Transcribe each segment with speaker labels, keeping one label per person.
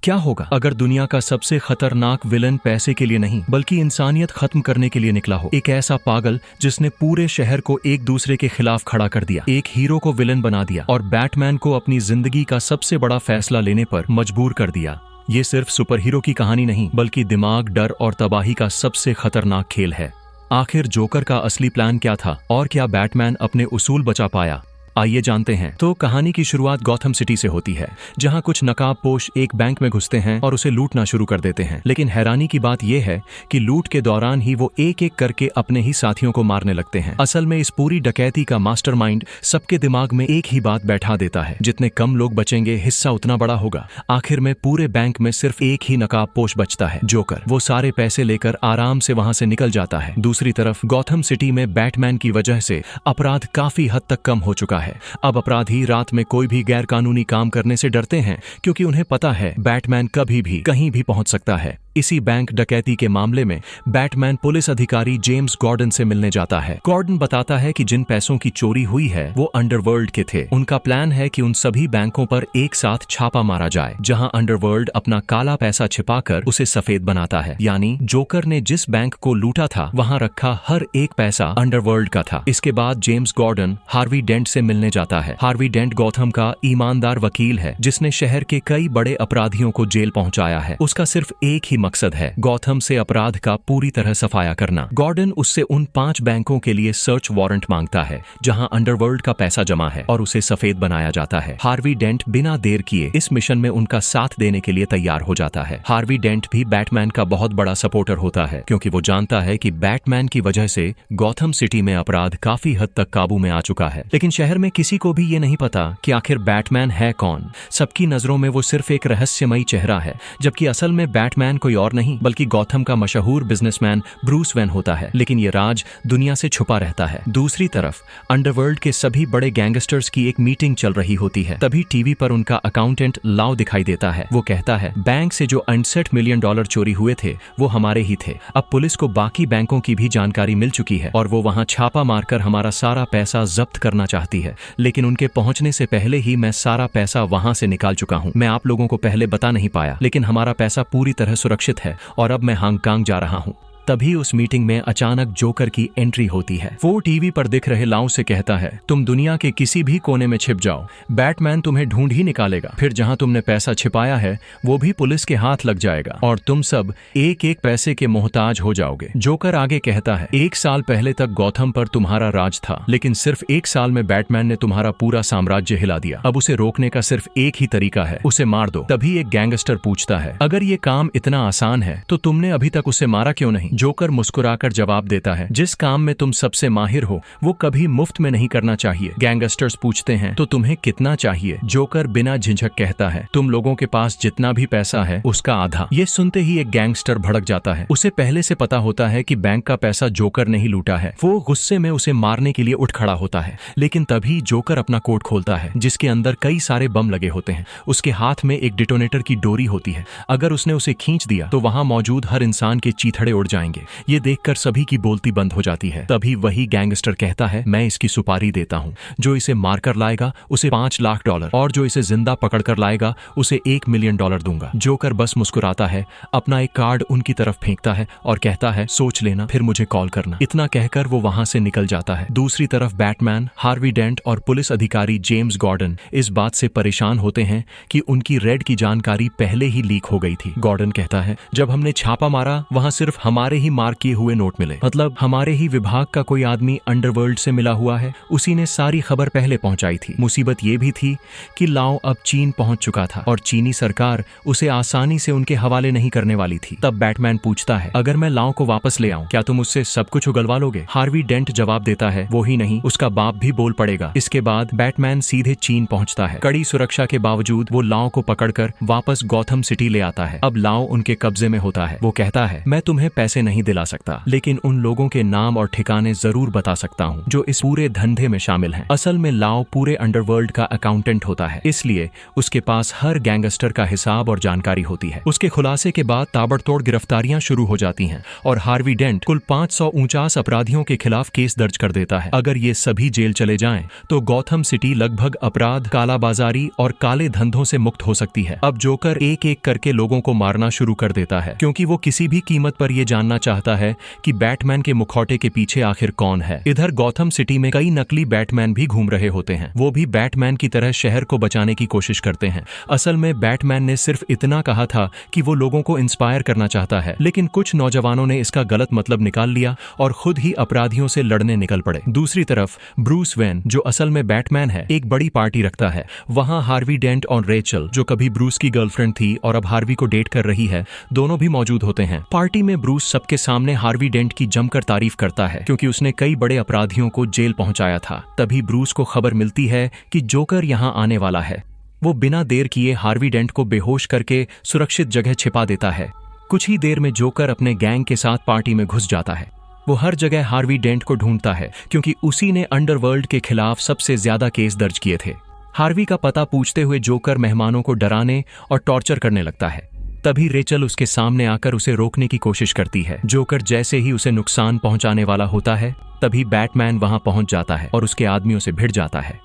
Speaker 1: क्या होगा अगर दुनिया का सबसे खतरनाक विलन पैसे के लिए नहीं बल्कि इंसानियत खत्म करने के लिए निकला हो। एक ऐसा पागल जिसने पूरे शहर को एक दूसरे के खिलाफ खड़ा कर दिया, एक हीरो को विलन बना दिया और बैटमैन को अपनी जिंदगी का सबसे बड़ा फैसला लेने पर मजबूर कर दिया। ये सिर्फ सुपर हीरो की कहानी नहीं बल्कि दिमाग, डर और तबाही का सबसे खतरनाक खेल है। आखिर जोकर का असली प्लान क्या था और क्या बैटमैन अपने उसूल बचा पाया? आइए जानते हैं। तो कहानी की शुरुआत गॉथम सिटी से होती है, जहां कुछ नकाबपोश एक बैंक में घुसते हैं और उसे लूटना शुरू कर देते हैं। लेकिन हैरानी की बात यह है कि लूट के दौरान ही वो एक एक करके अपने ही साथियों को मारने लगते हैं। असल में इस पूरी डकैती का मास्टरमाइंड सबके दिमाग में एक ही बात बैठा देता है, जितने कम लोग बचेंगे हिस्सा उतना बड़ा होगा। आखिर में पूरे बैंक में सिर्फ एक ही नकाबपोश बचता है, जोकर। वो सारे पैसे लेकर आराम से वहां से निकल जाता है। दूसरी तरफ गॉथम सिटी में बैटमैन की वजह से अपराध काफी हद तक कम हो चुका है। अब अपराधी रात में कोई भी गैर कानूनी काम करने से डरते हैं, क्योंकि उन्हें पता है बैटमैन कभी भी कहीं भी पहुंच सकता है। इसी बैंक डकैती के मामले में बैटमैन पुलिस अधिकारी जेम्स गॉर्डन से मिलने जाता है। गॉर्डन बताता है कि जिन पैसों की चोरी हुई है वो अंडरवर्ल्ड के थे। उनका प्लान है कि उन सभी बैंकों पर एक साथ छापा मारा जाए, जहां अंडरवर्ल्ड अपना काला पैसा छिपाकर उसे सफेद बनाता है। यानी जोकर ने जिस बैंक को लूटा था वहां रखा हर एक पैसा अंडरवर्ल्ड का था। इसके बाद James Gordon Harvey didn't say मिलने जाता है। हार्वी डेंट गॉथम का ईमानदार वकील है, जिसने शहर के कई बड़े अपराधियों को जेल पहुंचाया है। उसका सिर्फ एक ही मकसद है, गॉथम से अपराध का पूरी तरह सफाया करना। गॉर्डन उससे उन 5 बैंकों के लिए सर्च वारंट मांगता है जहां अंडरवर्ल्ड का पैसा जमा है और उसे सफेद बनाया जाता है। हार्वी डेंट बिना देर किए इस मिशन में उनका साथ देने के लिए तैयार हो जाता है। हार्वी डेंट भी बैटमैन का बहुत बड़ा सपोर्टर होता है, क्योंकि वो जानता है कि बैटमैन की वजह से गॉथम सिटी में अपराध काफी हद तक काबू में आ चुका है। लेकिन शहर में किसी को भी ये नहीं पता कि आखिर बैटमैन है कौन। सबकी नजरों में वो सिर्फ एक रहस्यमयी चेहरा है, जबकि असल में बैटमैन कोई और नहीं बल्कि गॉथम का मशहूर बिजनेसमैन ब्रूस वेन होता है। लेकिन ये राज दुनिया से छुपा रहता है। दूसरी तरफ अंडरवर्ल्ड के सभी बड़े गैंगस्टर्स की एक मीटिंग चल रही होती है। तभी टीवी पर उनका अकाउंटेंट लाओ दिखाई देता है। वो कहता है, बैंक से जो 68 मिलियन डॉलर चोरी हुए थे वो हमारे ही थे। अब पुलिस को बाकी बैंकों की भी जानकारी मिल चुकी है और वो वहां छापा मारकर हमारा सारा पैसा जब्त करना चाहती है। लेकिन उनके पहुंचने से पहले ही मैं सारा पैसा वहां से निकाल चुका हूं। मैं आप लोगों को पहले बता नहीं पाया, लेकिन हमारा पैसा पूरी तरह सुरक्षित है और अब मैं हांगकांग जा रहा हूं। तभी उस मीटिंग में अचानक जोकर की एंट्री होती है। वो टीवी पर दिख रहे लाओ से कहता है, तुम दुनिया के किसी भी कोने में छिप जाओ, बैटमैन तुम्हें ढूंढ ही निकालेगा। फिर जहां तुमने पैसा छिपाया है वो भी पुलिस के हाथ लग जाएगा और तुम सब एक एक पैसे के मोहताज हो जाओगे। जोकर आगे कहता है, 1 साल पहले तक गॉथम पर तुम्हारा राज था, लेकिन सिर्फ 1 साल में बैटमैन ने तुम्हारा पूरा साम्राज्य हिला दिया। अब उसे रोकने का सिर्फ एक ही तरीका है, उसे मार दो। तभी एक गैंगस्टर पूछता है, अगर ये काम इतना आसान है तो तुमने अभी तक उसे मारा क्यों नहीं? जोकर मुस्कुराकर जवाब देता है, जिस काम में तुम सबसे माहिर हो वो कभी मुफ्त में नहीं करना चाहिए। गैंगस्टर्स पूछते हैं, तो तुम्हें कितना चाहिए? जोकर बिना झिझक कहता है, तुम लोगों के पास जितना भी पैसा है उसका आधा। ये सुनते ही एक गैंगस्टर भड़क जाता है। उसे पहले से पता होता है कि बैंक का पैसा जोकर ने ही लूटा है। वो गुस्से में उसे मारने के लिए उठ खड़ा होता है, लेकिन तभी जोकर अपना कोट खोलता है, जिसके अंदर कई सारे बम लगे होते हैं। उसके हाथ में एक डिटोनेटर की डोरी होती है। अगर उसने उसे खींच दिया तो वहां मौजूद हर इंसान के चीथड़े उड़ जाएंगे। ये देखकर सभी की बोलती बंद हो जाती है। तभी वही गैंगस्टर कहता है, मैं इसकी सुपारी देता हूँ। जो इसे मारकर लाएगा उसे $5 लाख और जो इसे जिंदा पकड़कर लाएगा उसे $1 मिलियन दूंगा। जोकर बस मुस्कुराता है, अपना एक कार्ड उनकी तरफ फेंकता है और कहता है, सोच लेना, फिर मुझे कॉल करना। इतना कहकर वो वहां से निकल जाता है। दूसरी तरफ बैटमैन, हार्वी डेंट और पुलिस अधिकारी जेम्स गॉर्डन इस बात से परेशान होते हैं कि उनकी रेड की जानकारी पहले ही लीक हो गई थी। गॉर्डन कहता है, जब हमने छापा मारा वहां सिर्फ हमारे ही मार्क किए हुए नोट मिले, मतलब हमारे ही विभाग का कोई आदमी अंडरवर्ल्ड से मिला हुआ है। उसी ने सारी खबर पहले पहुंचाई थी। मुसीबत ये भी थी कि लाओ अब चीन पहुंच चुका था और चीनी सरकार उसे आसानी से उनके हवाले नहीं करने वाली थी। तब बैटमैन पूछता है, अगर मैं लाओ को वापस ले आऊं क्या तुम उससे सब कुछ उगलवा लोगे? हार्वी डेंट जवाब देता है, वो ही नहीं उसका बाप भी बोल पड़ेगा। इसके बाद बैटमैन सीधे चीन पहुंचता है। कड़ी सुरक्षा के बावजूद वो लाओ को पकड़कर वापस गॉथम सिटी ले आता है। अब लाओ उनके कब्जे में होता है। वो कहता है, मैं तुम्हें पैसे नहीं दिला सकता, लेकिन उन लोगों के नाम और ठिकाने जरूर बता सकता हूँ जो इस पूरे धंधे में शामिल हैं। असल में लाओ पूरे अंडरवर्ल्ड का अकाउंटेंट होता है, इसलिए उसके पास हर गैंगस्टर का हिसाब और जानकारी होती है। उसके खुलासे के बाद ताबड़तोड़ गिरफ्तारियां शुरू हो जाती हैं और हार्वी डेंट कुल 549 अपराधियों के खिलाफ केस दर्ज कर देता है। अगर ये सभी जेल चले जाएं, तो गॉथम सिटी लगभग अपराध, कालाबाजारी और काले धंधों से मुक्त हो सकती है। अब जोकर एक एक करके लोगों को मारना शुरू कर देता है, क्योंकि वो किसी भी कीमत पर यह जानना चाहता है कि बैटमैन के मुखौटे के पीछे आखिर कौन है। इधर गॉथम सिटी में कई नकली बैटमैन भी घूम रहे होते हैं। वो भी बैटमैन की तरह शहर को बचाने की कोशिश करते हैं। असल में बैटमैन ने सिर्फ इतना कहा था कि वो लोगों को इंस्पायर करना चाहता है, लेकिन कुछ नौजवानों ने इसका गलत मतलब निकाल लिया और खुद ही अपराधियों से लड़ने निकल पड़े। दूसरी तरफ ब्रूस वेन, जो असल में बैटमैन है, एक बड़ी पार्टी रखता है। वहां हार्वी डेंट और रेचल, जो कभी ब्रूस की गर्लफ्रेंड थी और अब हार्वी को डेट कर रही है, दोनों भी मौजूद होते हैं। पार्टी में ब्रूस सबके सामने हार्वी डेंट की जमकर तारीफ करता है, क्योंकि उसने कई बड़े अपराधियों को जेल पहुंचाया था। तभी ब्रूस को खबर मिलती है कि जोकर यहां आने वाला है। वो बिना देर किए हार्वी डेंट को बेहोश करके सुरक्षित जगह छिपा देता है। कुछ ही देर में जोकर अपने गैंग के साथ पार्टी में घुस जाता है। वो हर जगह हार्वी डेंट को ढूंढता है, क्योंकि उसी ने अंडरवर्ल्ड के खिलाफ सबसे ज्यादा केस दर्ज किए थे। हार्वी का पता पूछते हुए जोकर मेहमानों को डराने और टॉर्चर करने लगता है। तभी रेचल उसके सामने आकर उसे रोकने की कोशिश करती है। जोकर जैसे ही उसे नुकसान पहुंचाने वाला होता है, तभी बैटमैन वहां पहुंच जाता है और उसके आदमियों से भिड़ जाता है।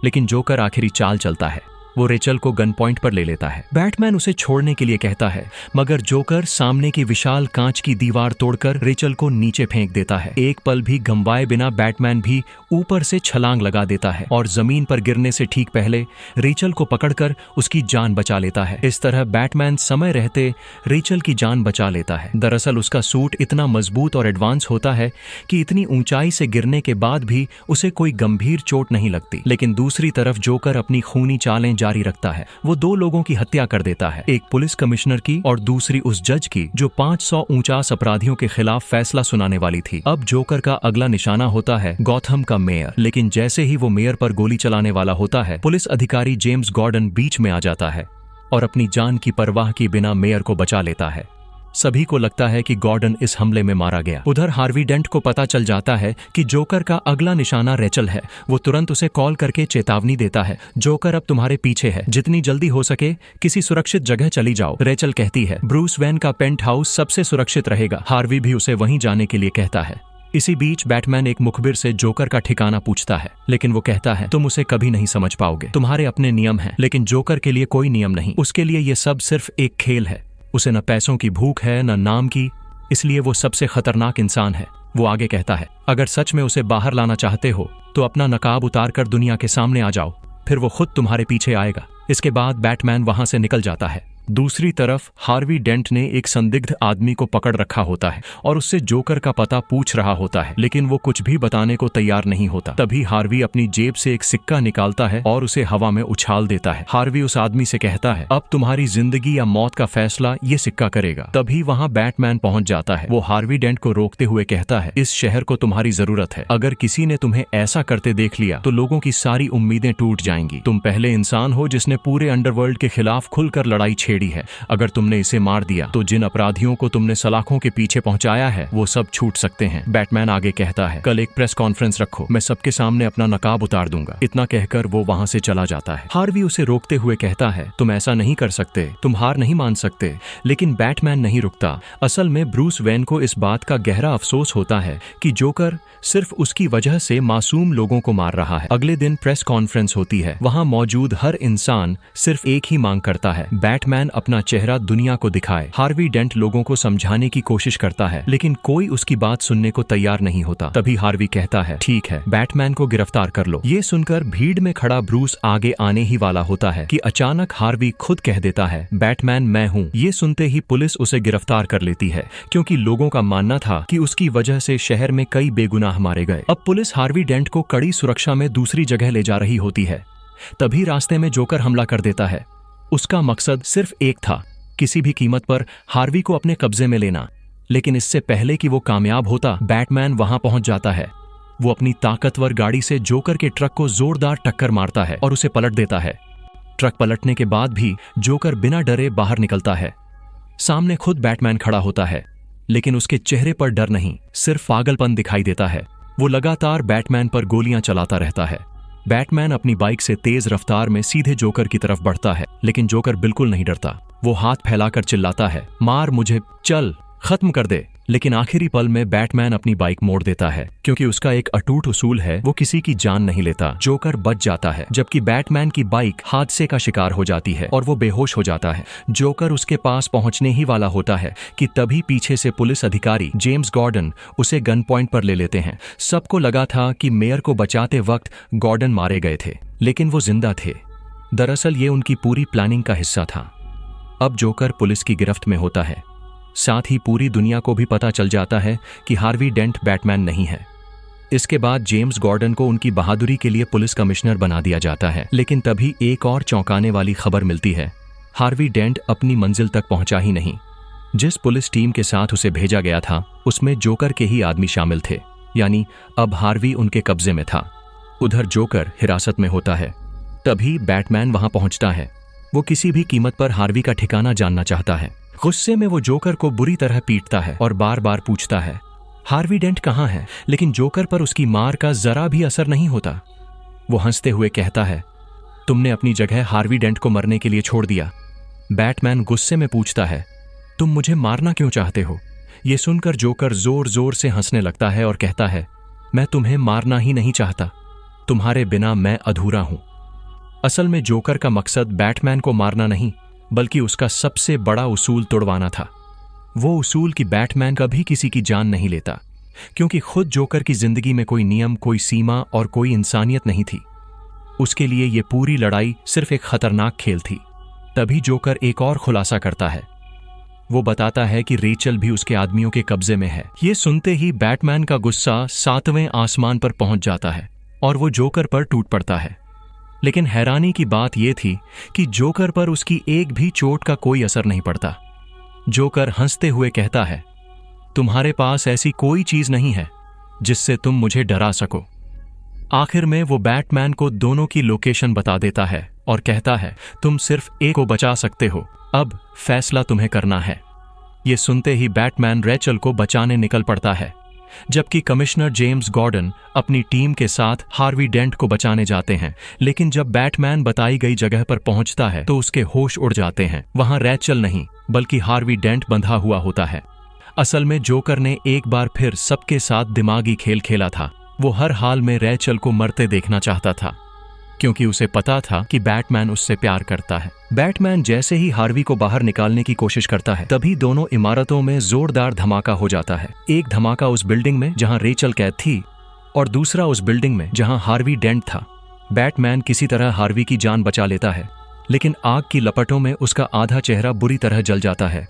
Speaker 1: लेकिन जोकर आखिरी चाल चलता है। वो रेचल को गन पॉइंट पर ले लेता है। बैटमैन उसे छोड़ने के लिए कहता है, मगर जोकर सामने की विशाल कांच की दीवार तोड़कर रेचल को नीचे फेंक देता है। एक पल भी गंवाए बिना बैटमैन भी ऊपर से छलांग लगा देता है और जमीन पर गिरने से ठीक पहले रेचल को पकड़कर उसकी जान बचा लेता है। इस तरह बैटमैन समय रहते रेचल की जान बचा लेता है। दरअसल उसका सूट इतना मजबूत और एडवांस होता है कि इतनी ऊंचाई से गिरने के बाद भी उसे कोई गंभीर चोट नहीं लगती। लेकिन दूसरी तरफ जोकर अपनी खूनी चालें जारी रखता है। वो दो लोगों की हत्या कर देता है, एक पुलिस कमिश्नर की और दूसरी उस जज की जो 549 अपराधियों के खिलाफ फैसला सुनाने वाली थी। अब जोकर का अगला निशाना होता है गॉथम का मेयर। लेकिन जैसे ही वो मेयर पर गोली चलाने वाला होता है, पुलिस अधिकारी जेम्स गॉर्डन बीच में आ जाता है और अपनी जान की परवाह किए बिना मेयर को बचा लेता है। सभी को लगता है कि गॉर्डन इस हमले में मारा गया। उधर हार्वी डेंट को पता चल जाता है कि जोकर का अगला निशाना रेचल है। वो तुरंत उसे कॉल करके चेतावनी देता है, जोकर अब तुम्हारे पीछे है, जितनी जल्दी हो सके किसी सुरक्षित जगह चली जाओ। रेचल कहती है, ब्रूस वेन का पेंट हाउस सबसे सुरक्षित रहेगा। हार्वी भी उसे वहीं जाने के लिए कहता है। इसी बीच बैटमैन एक मुखबिर से जोकर का ठिकाना पूछता है, लेकिन वो कहता है, तुम उसे कभी नहीं समझ पाओगे। तुम्हारे अपने नियम हैं, लेकिन जोकर के लिए कोई नियम नहीं। उसके लिए ये सब सिर्फ एक खेल है। उसे न पैसों की भूख है, न नाम की, इसलिए वो सबसे खतरनाक इंसान है। वो आगे कहता है, अगर सच में उसे बाहर लाना चाहते हो तो अपना नकाब उतार कर दुनिया के सामने आ जाओ, फिर वो खुद तुम्हारे पीछे आएगा। इसके बाद बैटमैन वहां से निकल जाता है। दूसरी तरफ हार्वी डेंट ने एक संदिग्ध आदमी को पकड़ रखा होता है और उससे जोकर का पता पूछ रहा होता है, लेकिन वो कुछ भी बताने को तैयार नहीं होता। तभी हार्वी अपनी जेब से एक सिक्का निकालता है और उसे हवा में उछाल देता है। हार्वी उस आदमी से कहता है, अब तुम्हारी जिंदगी या मौत का फैसला ये सिक्का करेगा। तभी वहाँ बैटमैन पहुंच जाता है। वो हार्वी डेंट को रोकते हुए कहता है, इस शहर को तुम्हारी जरूरत है। अगर किसी ने तुम्हें ऐसा करते देख लिया तो लोगों की सारी उम्मीदें टूट जाएंगी। तुम पहले इंसान हो जिसने पूरे अंडरवर्ल्ड के खिलाफ खुलकर लड़ाई छेड़ी है। अगर तुमने इसे मार दिया तो जिन अपराधियों को तुमने सलाखों के पीछे पहुंचाया है वो सब छूट सकते हैं। बैटमैन आगे कहता है, कल एक प्रेस कॉन्फ्रेंस रखो, मैं सबके सामने अपना नकाब उतार दूंगा। इतना कहकर वो वहां से चला जाता है। हार्वी उसे रोकते हुए कहता है, तुम ऐसा नहीं कर सकते, तुम हार नहीं मान सकते। लेकिन बैटमैन नहीं रुकता। असल में ब्रूस वेन को इस बात का गहरा अफसोस होता है कि जोकर सिर्फ उसकी वजह से मासूम लोगों को मार रहा है। अगले दिन प्रेस कॉन्फ्रेंस होती है। वहां मौजूद हर इंसान सिर्फ एक ही मांग करता है, बैटमैन अपना चेहरा दुनिया को दिखाए। हार्वी डेंट लोगों को समझाने की कोशिश करता है, लेकिन कोई उसकी बात सुनने को तैयार नहीं होता। तभी हार्वी कहता है, ठीक है, बैटमैन को गिरफ्तार कर लो। ये सुनकर भीड़ में खड़ा ब्रूस आगे आने ही वाला होता है कि अचानक हार्वी खुद कह देता है, बैटमैन मैं हूँ। ये सुनते ही पुलिस उसे गिरफ्तार कर लेती है, क्योंकि लोगों का मानना था कि उसकी वजह से शहर में कई बेगुनाह मारे गए। अब पुलिस हार्वी डेंट को कड़ी सुरक्षा में दूसरी जगह ले जा रही होती है। तभी रास्ते में जोकर हमला कर देता है। उसका मकसद सिर्फ एक था, किसी भी कीमत पर हार्वी को अपने कब्जे में लेना। लेकिन इससे पहले कि वो कामयाब होता, बैटमैन वहां पहुंच जाता है। वो अपनी ताकतवर गाड़ी से जोकर के ट्रक को जोरदार टक्कर मारता है और उसे पलट देता है। ट्रक पलटने के बाद भी जोकर बिना डरे बाहर निकलता है। सामने खुद बैटमैन खड़ा होता है। लेकिन उसके चेहरे पर डर नहीं, सिर्फ पागलपन दिखाई देता है। वो लगातार बैटमैन पर गोलियां चलाता रहता है। बैटमैन अपनी बाइक से तेज रफ्तार में सीधे जोकर की तरफ बढ़ता है, लेकिन जोकर बिल्कुल नहीं डरता। वो हाथ फैलाकर चिल्लाता है, मार मुझे, चल, खत्म कर दे। लेकिन आखिरी पल में बैटमैन अपनी बाइक मोड़ देता है, क्योंकि उसका एक अटूट उसूल है, वो किसी की जान नहीं लेता। जोकर बच जाता है, जबकि बैटमैन की बाइक हादसे का शिकार हो जाती है और वो बेहोश हो जाता है। जोकर उसके पास पहुंचने ही वाला होता है कि तभी पीछे से पुलिस अधिकारी जेम्स गॉर्डन उसे गन पॉइंट पर ले लेते हैं। सबको लगा था कि मेयर को बचाते वक्त गॉर्डन मारे गए थे, लेकिन वो जिंदा थे। दरअसल ये उनकी पूरी प्लानिंग का हिस्सा था। अब जोकर पुलिस की गिरफ्त में होता है। साथ ही पूरी दुनिया को भी पता चल जाता है कि हार्वी डेंट बैटमैन नहीं है। इसके बाद जेम्स गॉर्डन को उनकी बहादुरी के लिए पुलिस कमिश्नर बना दिया जाता है। लेकिन तभी एक और चौंकाने वाली खबर मिलती है। हार्वी डेंट अपनी मंजिल तक पहुंचा ही नहीं। जिस पुलिस टीम के साथ उसे भेजा गया था, उसमें जोकर के ही आदमी शामिल थे, यानी अब हार्वी उनके कब्जे में था। उधर जोकर हिरासत में होता है। तभी बैटमैन वहां पहुंचता है। वो किसी भी कीमत पर हार्वी का ठिकाना जानना चाहता है। गुस्से में वो जोकर को बुरी तरह पीटता है और बार बार पूछता है, हार्वी डेंट कहाँ है? लेकिन जोकर पर उसकी मार का जरा भी असर नहीं होता। वो हंसते हुए कहता है, तुमने अपनी जगह हार्वी डेंट को मरने के लिए छोड़ दिया। बैटमैन गुस्से में पूछता है, तुम मुझे मारना क्यों चाहते हो? ये सुनकर जोकर जोर जोर से हंसने लगता है और कहता है, मैं तुम्हें मारना ही नहीं चाहता, तुम्हारे बिना मैं अधूरा हूं। असल में जोकर का मकसद बैटमैन को मारना नहीं, बल्कि उसका सबसे बड़ा उसूल तोड़वाना था। वो उसूल कि बैटमैन कभी किसी की जान नहीं लेता, क्योंकि खुद जोकर की जिंदगी में कोई नियम, कोई सीमा और कोई इंसानियत नहीं थी। उसके लिए ये पूरी लड़ाई सिर्फ एक खतरनाक खेल थी। तभी जोकर एक और खुलासा करता है। वो बताता है कि रेचल भी उसके आदमियों के कब्जे में है। ये सुनते ही बैटमैन का गुस्सा 7वें आसमान पर पहुंच जाता है और वो जोकर पर टूट पड़ता है। लेकिन हैरानी की बात यह थी कि जोकर पर उसकी एक भी चोट का कोई असर नहीं पड़ता। जोकर हंसते हुए कहता है, तुम्हारे पास ऐसी कोई चीज नहीं है जिससे तुम मुझे डरा सको। आखिर में वो बैटमैन को दोनों की लोकेशन बता देता है और कहता है, तुम सिर्फ एक को बचा सकते हो, अब फैसला तुम्हें करना है। ये सुनते ही बैटमैन रेचल को बचाने निकल पड़ता है, जबकि कमिश्नर जेम्स गॉर्डन अपनी टीम के साथ हार्वी डेंट को बचाने जाते हैं। लेकिन जब बैटमैन बताई गई जगह पर पहुंचता है तो उसके होश उड़ जाते हैं। वहां रेचल नहीं, बल्कि हार्वी डेंट बंधा हुआ होता है। असल में जोकर ने एक बार फिर सबके साथ दिमागी खेल खेला था। वो हर हाल में रेचल को मरते देखना चाहता था, क्योंकि उसे पता था कि बैटमैन उससे प्यार करता है। बैटमैन जैसे ही हार्वी को बाहर निकालने की कोशिश करता है, तभी दोनों इमारतों में जोरदार धमाका हो जाता है। एक धमाका उस बिल्डिंग में जहां रेचल कैद थी और दूसरा उस बिल्डिंग में जहां हार्वी डेंट था। बैटमैन किसी तरह हार्वी की जान बचा लेता है, लेकिन आग की लपटों में उसका आधा चेहरा बुरी तरह जल जाता है।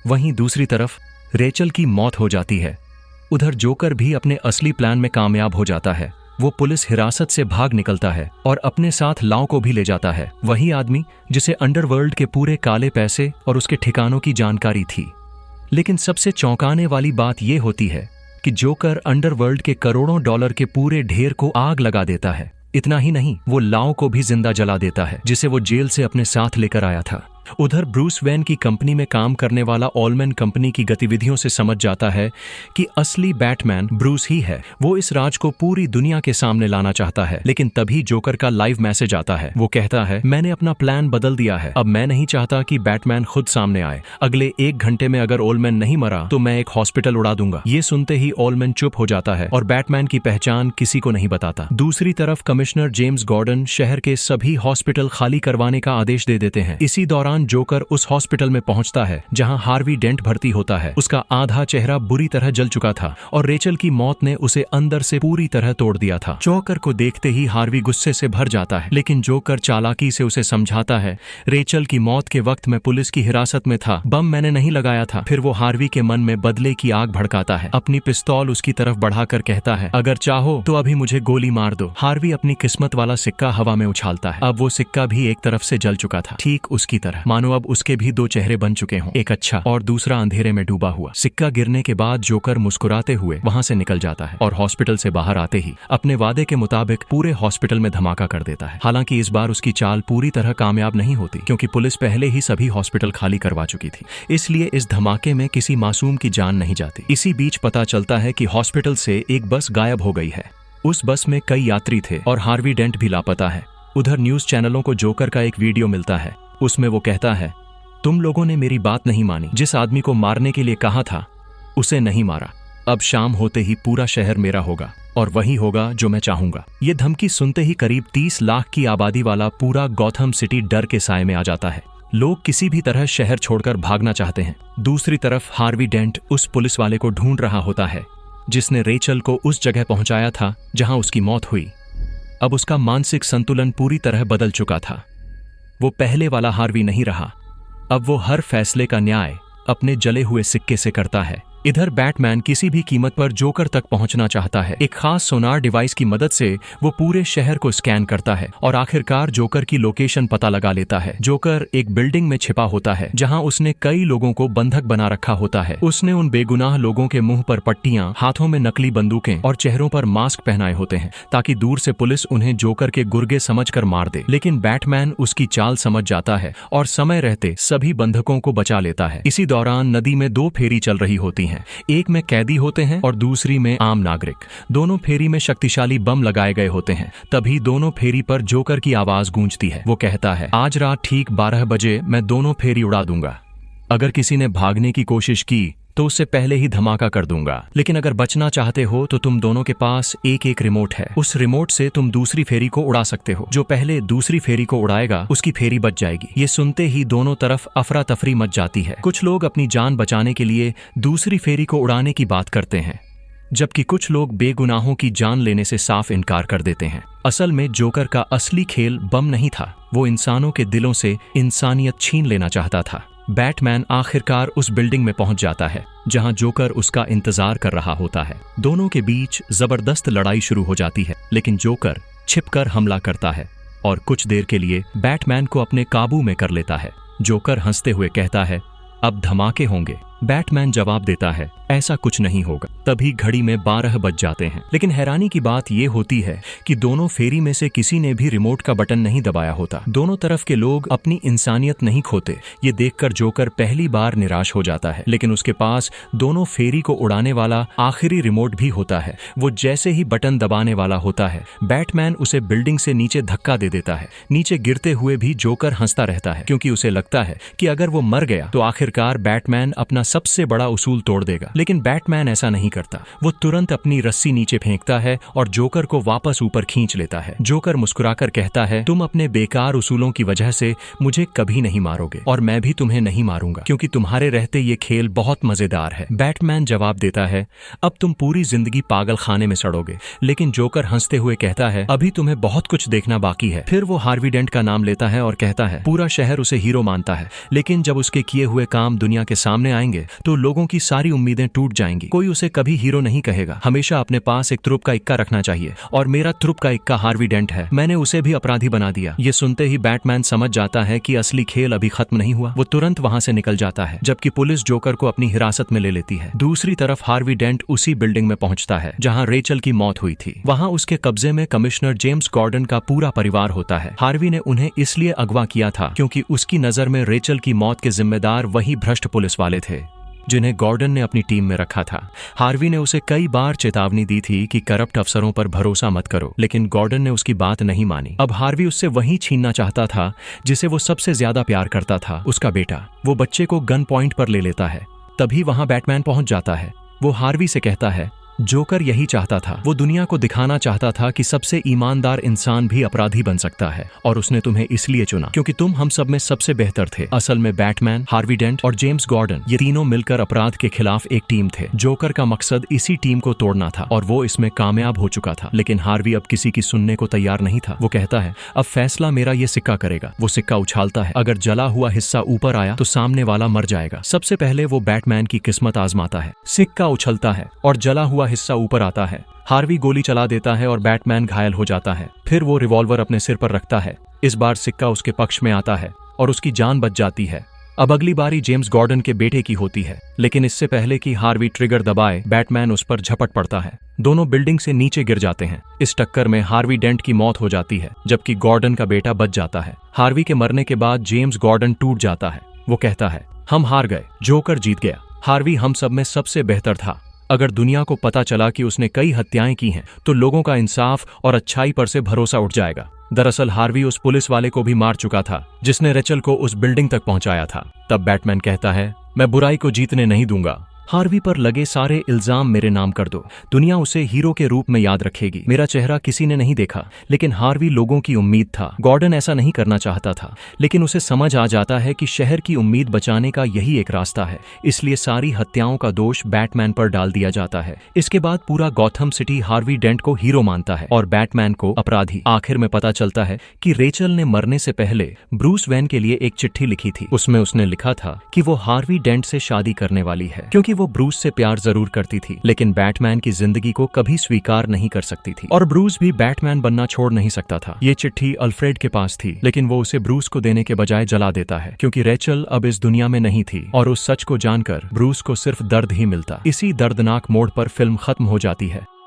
Speaker 1: वहीं दूसरी तरफ रेचल की मौत हो जाती है। उधर जोकर भी अपने असली प्लान में कामयाब हो जाता है। वो पुलिस हिरासत से भाग निकलता है और अपने साथ लाओ को भी ले जाता है, वही आदमी जिसे अंडरवर्ल्ड के पूरे काले पैसे और उसके ठिकानों की जानकारी थी। लेकिन सबसे चौंकाने वाली बात यह होती है कि जोकर अंडरवर्ल्ड के करोड़ों डॉलर के पूरे ढेर को आग लगा देता है। इतना ही नहीं, वो लाओ को भी जिंदा जला देता है, जिसे वो जेल से अपने साथ लेकर आया था। उधर ब्रूस वेन की कंपनी में काम करने वाला ऑलमैन कंपनी की गतिविधियों से समझ जाता है कि असली बैटमैन ब्रूस ही है। वो इस राज को पूरी दुनिया के सामने लाना चाहता है। लेकिन तभी जोकर का लाइव मैसेज आता है। वो कहता है, मैंने अपना प्लान बदल दिया है, अब मैं नहीं चाहता कि बैटमैन खुद सामने आए। अगले 1 घंटे में अगर ऑलमैन नहीं मरा तो मैं एक हॉस्पिटल उड़ा दूंगा। ये सुनते ही ऑलमैन चुप हो जाता है और बैटमैन की पहचान किसी को नहीं बताता। दूसरी तरफ कमिश्नर जेम्स गॉर्डन शहर के सभी हॉस्पिटल खाली करवाने का आदेश दे देते हैं। इसी दौरान जोकर उस हॉस्पिटल में पहुंचता है जहां हार्वी डेंट भर्ती होता है। उसका आधा चेहरा बुरी तरह जल चुका था और रेचल की मौत ने उसे अंदर से पूरी तरह तोड़ दिया था। जोकर को देखते ही हार्वी गुस्से से भर जाता है, लेकिन जोकर चालाकी से उसे समझाता है, रेचल की मौत के वक्त मैं पुलिस की हिरासत में था, बम मैंने नहीं लगाया था। फिर वो हार्वी के मन में बदले की आग भड़काता है, अपनी पिस्तौल उसकी तरफ बढ़ाकर कहता है, अगर चाहो तो अभी मुझे गोली मार दो। हार्वी अपनी किस्मत वाला सिक्का हवा में उछालता है। अब वो सिक्का भी एक तरफ से जल चुका था, ठीक उसकी तरह। तरह, मानो अब उसके भी दो चेहरे बन चुके हों, एक अच्छा और दूसरा अंधेरे में डूबा हुआ। सिक्का गिरने के बाद जोकर मुस्कुराते हुए वहां से निकल जाता है और हॉस्पिटल से बाहर आते ही अपने वादे के मुताबिक पूरे हॉस्पिटल में धमाका कर देता है। हालांकि इस बार उसकी चाल पूरी तरह कामयाब नहीं होती, क्योंकि पुलिस पहले ही सभी हॉस्पिटल खाली करवा चुकी थी, इसलिए इस धमाके में किसी मासूम की जान नहीं जाती। इसी बीच पता चलता है कि हॉस्पिटल से एक बस गायब हो गई है। उस बस में कई यात्री थे और हार्वी डेंट भी लापता है। उधर न्यूज चैनलों को जोकर का एक वीडियो मिलता है। उसमें वो कहता है, तुम लोगों ने मेरी बात नहीं मानी, जिस आदमी को मारने के लिए कहा था उसे नहीं मारा। अब शाम होते ही पूरा शहर मेरा होगा और वही होगा जो मैं चाहूंगा। ये धमकी सुनते ही करीब 30 लाख की आबादी वाला पूरा गॉथम सिटी डर के साए में आ जाता है। लोग किसी भी तरह शहर छोड़कर भागना चाहते हैं। दूसरी तरफ हार्वी डेंट उस पुलिस वाले को ढूंढ रहा होता है जिसने रेचल को उस जगह पहुंचाया था जहां उसकी मौत हुई। अब उसका मानसिक संतुलन पूरी तरह बदल चुका था। वो पहले वाला हार्वी नहीं रहा। अब वो हर फैसले का न्याय अपने जले हुए सिक्के से करता है। इधर बैटमैन किसी भी कीमत पर जोकर तक पहुंचना चाहता है। एक खास सोनार डिवाइस की मदद से वो पूरे शहर को स्कैन करता है और आखिरकार जोकर की लोकेशन पता लगा लेता है। जोकर एक बिल्डिंग में छिपा होता है जहां उसने कई लोगों को बंधक बना रखा होता है। उसने उन बेगुनाह लोगों के मुंह पर पट्टियां, हाथों में नकली बंदूकें और चेहरों पर मास्क पहनाए होते हैं ताकि दूर से पुलिस उन्हें जोकर के गुर्गे समझकर मार दे। लेकिन बैटमैन उसकी चाल समझ जाता है और समय रहते सभी बंधकों को बचा लेता है। इसी दौरान नदी में 2 फेरी चल रही होती हैं। एक में कैदी होते हैं और दूसरी में आम नागरिक। दोनों फेरी में शक्तिशाली बम लगाए गए होते हैं। तभी दोनों फेरी पर जोकर की आवाज गूंजती है। वो कहता है, आज रात ठीक 12 बजे मैं दोनों फेरी उड़ा दूंगा। अगर किसी ने भागने की कोशिश की तो उससे पहले ही धमाका कर दूंगा। लेकिन अगर बचना चाहते हो तो तुम दोनों के पास एक एक रिमोट है। उस रिमोट से तुम दूसरी फेरी को उड़ा सकते हो। जो पहले दूसरी फेरी को उड़ाएगा उसकी फेरी बच जाएगी। ये सुनते ही दोनों तरफ अफरा तफरी मच जाती है। कुछ लोग अपनी जान बचाने के लिए दूसरी फेरी को उड़ाने की बात करते हैं, जबकि कुछ लोग बेगुनाहों की जान लेने से साफ इनकार कर देते हैं। असल में जोकर का असली खेल बम नहीं था। वो इंसानों के दिलों से इंसानियत छीन लेना चाहता था। बैटमैन आखिरकार उस बिल्डिंग में पहुंच जाता है जहां जोकर उसका इंतजार कर रहा होता है। दोनों के बीच जबरदस्त लड़ाई शुरू हो जाती है, लेकिन जोकर छिपकर हमला करता है और कुछ देर के लिए बैटमैन को अपने काबू में कर लेता है। जोकर हंसते हुए कहता है, अब धमाके होंगे। बैटमैन जवाब देता है, ऐसा कुछ नहीं होगा। तभी घड़ी में 12 बज जाते हैं। लेकिन हैरानी की बात यह होती है कि दोनों फेरी में से किसी ने भी रिमोट का बटन नहीं दबाया होता। दोनों तरफ के लोग अपनी इंसानियत नहीं खोते। ये देखकर जोकर पहली बार निराश हो जाता है। लेकिन उसके पास दोनों फेरी को उड़ाने वाला आखिरी रिमोट भी होता है। वो जैसे ही बटन दबाने वाला होता है, बैटमैन उसे बिल्डिंग से नीचे धक्का दे देता है। नीचे गिरते हुए भी जोकर हंसता रहता है, क्योंकि उसे लगता है कि अगर वो मर गया तो आखिरकार बैटमैन अपना सबसे बड़ा उसूल तोड़ देगा। लेकिन बैटमैन ऐसा नहीं करता। वो तुरंत अपनी रस्सी नीचे फेंकता है और जोकर को वापस ऊपर खींच लेता है। जोकर मुस्कुराकर कहता है, तुम अपने बेकार उसूलों की वजह से मुझे कभी नहीं मारोगे और मैं भी तुम्हें नहीं मारूंगा, क्योंकि तुम्हारे रहते ये खेल बहुत मजेदार है। बैटमैन जवाब देता है, अब तुम पूरी जिंदगी पागल खाने में सड़ोगे। लेकिन जोकर हंसते हुए कहता है, अभी तुम्हें बहुत कुछ देखना बाकी है। फिर वो हार्वी डेंट का नाम लेता है और कहता है, पूरा शहर उसे हीरो मानता है, लेकिन जब उसके किए हुए काम दुनिया के सामने आएंगे तो लोगों की सारी उम्मीदें टूट जाएंगी। कोई उसे कभी हीरो नहीं कहेगा। हमेशा अपने पास एक तुरुप का इक्का रखना चाहिए और मेरा तुरुप का इक्का हार्वी डेंट है। मैंने उसे भी अपराधी बना दिया। ये सुनते ही बैटमैन समझ जाता है कि असली खेल अभी खत्म नहीं हुआ। वो तुरंत वहां से निकल जाता है, जबकि पुलिस जोकर को अपनी हिरासत में ले लेती है। दूसरी तरफ हार्वी डेंट उसी बिल्डिंग में पहुंचता है जहां रेचल की मौत हुई थी। वहां उसके कब्जे में कमिश्नर जेम्स गॉर्डन का पूरा परिवार होता है। हार्वी ने उन्हें इसलिए अगवा किया था क्योंकि उसकी नजर में रेचल की मौत के जिम्मेदार वही भ्रष्ट पुलिस वाले थे जिन्हें गॉर्डन ने अपनी टीम में रखा था। हार्वी ने उसे कई बार चेतावनी दी थी कि करप्ट अफसरों पर भरोसा मत करो, लेकिन गॉर्डन ने उसकी बात नहीं मानी। अब हार्वी उससे वही छीनना चाहता था जिसे वो सबसे ज्यादा प्यार करता था, उसका बेटा। वो बच्चे को गन पॉइंट पर ले लेता है। तभी वहां बैटमैन पहुंच जाता है। वो हार्वी से कहता है, जोकर यही चाहता था। वो दुनिया को दिखाना चाहता था कि सबसे ईमानदार इंसान भी अपराधी बन सकता है, और उसने तुम्हें इसलिए चुना क्योंकि तुम हम सब में सबसे बेहतर थे। असल में बैटमैन, हार्वी डेंट और जेम्स गॉर्डन, ये तीनों मिलकर अपराध के खिलाफ एक टीम थे। जोकर का मकसद इसी टीम को तोड़ना था और वो इसमें कामयाब हो चुका था। लेकिन हार्वी अब किसी की सुनने को तैयार नहीं था। वो कहता है, अब फैसला मेरा ये सिक्का करेगा। वो सिक्का उछालता है। अगर जला हुआ हिस्सा ऊपर आया तो सामने वाला मर जाएगा। सबसे पहले वो बैटमैन की किस्मत आजमाता है। सिक्का उछलता है और जला हुआ हिस्सा ऊपर आता है। हार्वी गोली चला देता है और बैटमैन घायल हो जाता है। फिर वो रिवॉल्वर अपने सिर पर रखता है। इस बार सिक्का उसके पक्ष में आता है और उसकी जान बच जाती है। अब अगली बारी जेम्स गॉर्डन के बेटे की होती है, लेकिन इससे पहले कि हार्वी ट्रिगर दबाए बैटमैन उस पर झपट पड़ता है। दोनों बिल्डिंग से नीचे गिर जाते हैं। इस टक्कर में हार्वी डेंट की मौत हो जाती है, जबकि गॉर्डन का बेटा बच जाता है। हार्वी के मरने के बाद जेम्स गॉर्डन टूट जाता है। वो कहता है, हम हार गए, जोकर जीत गया। हार्वी हम सब में सबसे बेहतर था। अगर दुनिया को पता चला कि उसने कई हत्याएं की हैं, तो लोगों का इंसाफ और अच्छाई पर से भरोसा उठ जाएगा। दरअसल हार्वी उस पुलिस वाले को भी मार चुका था जिसने रेचल को उस बिल्डिंग तक पहुंचाया था। तब बैटमैन कहता है, मैं बुराई को जीतने नहीं दूंगा। हार्वी पर लगे सारे इल्जाम मेरे नाम कर दो। दुनिया उसे हीरो के रूप में याद रखेगी। मेरा चेहरा किसी ने नहीं देखा, लेकिन हार्वी लोगों की उम्मीद था। गॉर्डन ऐसा नहीं करना चाहता था, लेकिन उसे समझ आ जाता है कि शहर की उम्मीद बचाने का यही एक रास्ता है। इसलिए सारी हत्याओं का दोष बैटमैन पर डाल दिया जाता है। इसके बाद पूरा गॉथम सिटी हार्वी डेंट को हीरो मानता है और बैटमैन को अपराधी। आखिर में पता चलता है कि रेचल ने मरने से पहले ब्रूस वेन के लिए एक चिट्ठी लिखी थी। उसमें उसने लिखा था कि वो हार्वी डेंट से शादी करने वाली है, क्योंकि वो ब्रूस से प्यार जरूर करती थी, लेकिन बैटमैन की जिंदगी को कभी स्वीकार नहीं कर सकती थी। और ब्रूस भी बैटमैन बनना छोड़ नहीं सकता था। ये चिट्ठी अल्फ्रेड के पास थी, लेकिन वो उसे ब्रूस को देने के बजाय जला देता है, क्योंकि रेचल अब इस दुनिया में नहीं थी। और उस सच को जानकर ब्रूस को सिर्फ दर्द ही मिलता। इसी दर्दनाक मोड़ पर फिल्म खत्म हो जाती है।